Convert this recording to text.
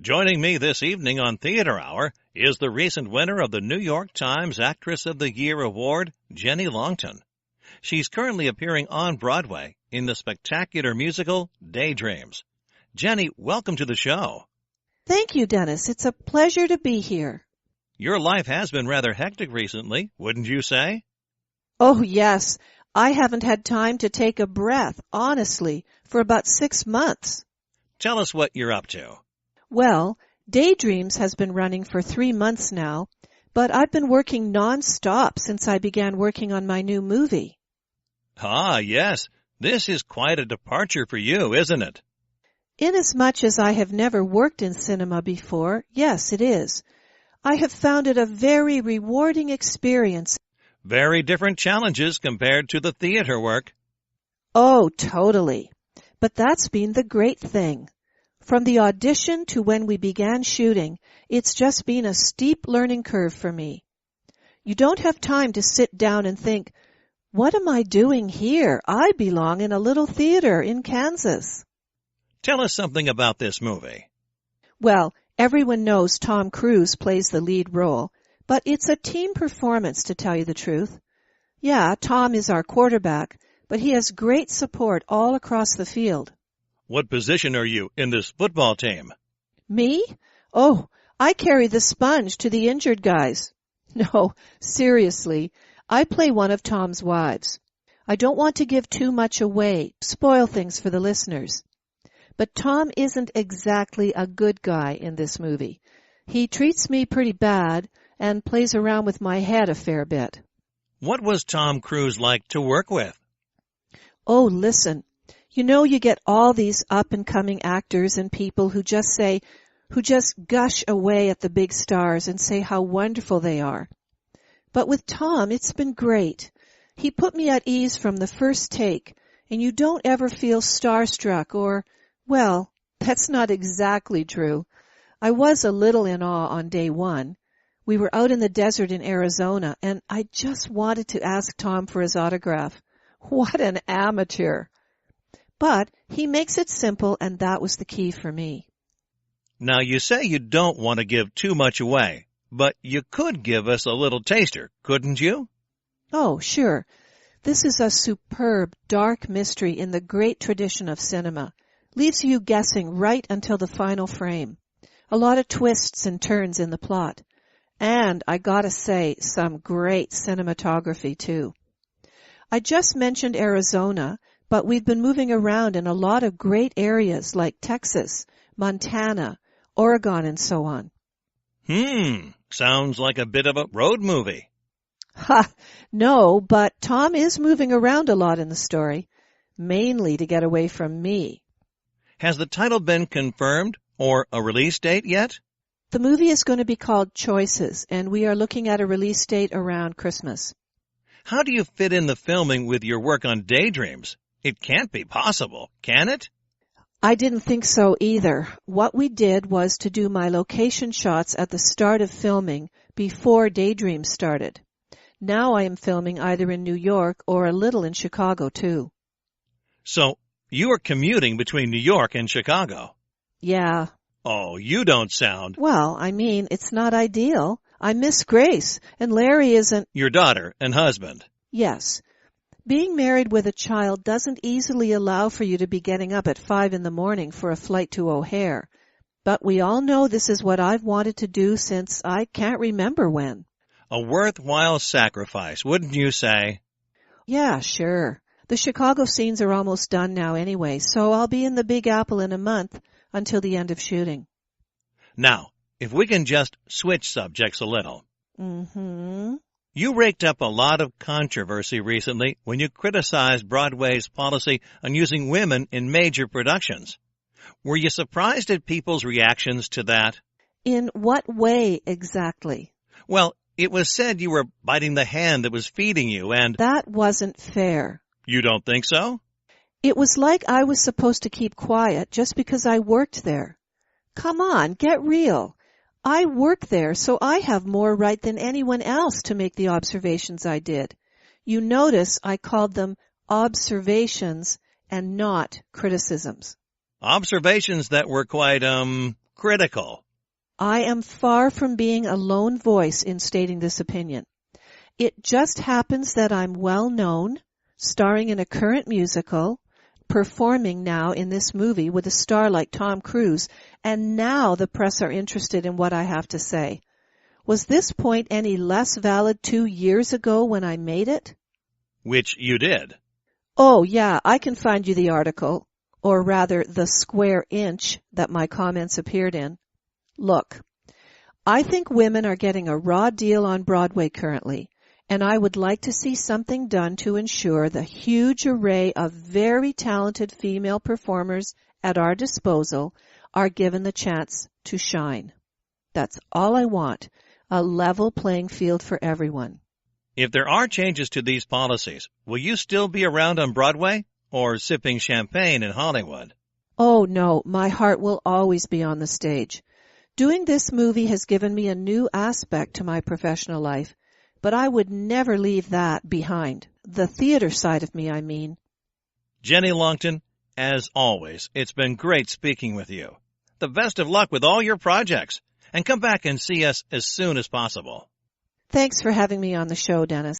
Joining me this evening on Theater Hour is the recent winner of the New York Times Actress of the Year Award, Jenny Longton. She's currently appearing on Broadway in the spectacular musical Daydreams. Jenny, welcome to the show. Thank you, Dennis. It's a pleasure to be here. Your life has been rather hectic recently, wouldn't you say? Oh, yes. I haven't had time to take a breath, honestly, for about 6 months. Tell us what you're up to. Well, Daydreams has been running for 3 months now, but I've been working non-stop since I began working on my new movie. Ah, yes. This is quite a departure for you, isn't it? Inasmuch as I have never worked in cinema before, yes, it is. I have found it a very rewarding experience. Very different challenges compared to the theater work. Oh, totally. But that's been the great thing. From the audition to when we began shooting, it's just been a steep learning curve for me. You don't have time to sit down and think, what am I doing here? I belong in a little theater in Kansas. Tell us something about this movie. Well, everyone knows Tom Cruise plays the lead role, but it's a team performance, to tell you the truth. Yeah, Tom is our quarterback, but he has great support all across the field. What position are you in this football team? Me? Oh, I carry the sponge to the injured guys. No, seriously, I play one of Tom's wives. I don't want to give too much away, spoil things for the listeners. But Tom isn't exactly a good guy in this movie. He treats me pretty bad and plays around with my head a fair bit. What was Tom Cruise like to work with? Oh, listen. You know, you get all these up-and-coming actors and people who just gush away at the big stars and say how wonderful they are. But with Tom, it's been great. He put me at ease from the first take, and you don't ever feel starstruck or, well, that's not exactly true. I was a little in awe on day one. We were out in the desert in Arizona, and I just wanted to ask Tom for his autograph. What an amateur! But he makes it simple, and that was the key for me. Now, you say you don't want to give too much away, but you could give us a little taster, couldn't you? Oh, sure. This is a superb, dark mystery in the great tradition of cinema. Leaves you guessing right until the final frame. A lot of twists and turns in the plot. And, I gotta say, some great cinematography, too. I just mentioned Arizona, but we've been moving around in a lot of great areas like Texas, Montana, Oregon, and so on. Sounds like a bit of a road movie. Ha! No, but Tom is moving around a lot in the story, mainly to get away from me. Has the title been confirmed or a release date yet? The movie is going to be called Choices, and we are looking at a release date around Christmas. How do you fit in the filming with your work on Daydreams? It can't be possible, can it? I didn't think so either. What we did was to do my location shots at the start of filming before Daydreams started. Now I am filming either in New York or a little in Chicago, too. So, you are commuting between New York and Chicago? Yeah. Oh, you don't sound... Well, I mean, it's not ideal. I miss Grace, and Larry isn't... Your daughter and husband. Yes. Being married with a child doesn't easily allow for you to be getting up at 5 a.m. for a flight to O'Hare. But we all know this is what I've wanted to do since I can't remember when. A worthwhile sacrifice, wouldn't you say? Yeah, sure. The Chicago scenes are almost done now anyway, so I'll be in the Big Apple in a month until the end of shooting. Now, if we can just switch subjects a little. Mm-hmm. You raked up a lot of controversy recently when you criticized Broadway's policy on using women in major productions. Were you surprised at people's reactions to that? In what way exactly? Well, it was said you were biting the hand that was feeding you and... That wasn't fair. You don't think so? It was like I was supposed to keep quiet just because I worked there. Come on, get real. I work there, so I have more right than anyone else to make the observations I did. You notice I called them observations and not criticisms. Observations that were quite, critical. I am far from being a lone voice in stating this opinion. It just happens that I'm well known, starring in a current musical, performing now in this movie with a star like Tom Cruise, and now the press are interested in what I have to say. Was this point any less valid 2 years ago when I made it? Which you did. Oh, yeah, I can find you the article, or rather the square inch that my comments appeared in. Look, I think women are getting a raw deal on Broadway currently, and I would like to see something done to ensure the huge array of very talented female performers at our disposal are given the chance to shine. That's all I want, a level playing field for everyone. If there are changes to these policies, will you still be around on Broadway or sipping champagne in Hollywood? Oh, no, my heart will always be on the stage. Doing this movie has given me a new aspect to my professional life, but I would never leave that behind. The theater side of me, I mean. Jenny Longton, as always, it's been great speaking with you. The best of luck with all your projects, and come back and see us as soon as possible. Thanks for having me on the show, Dennis.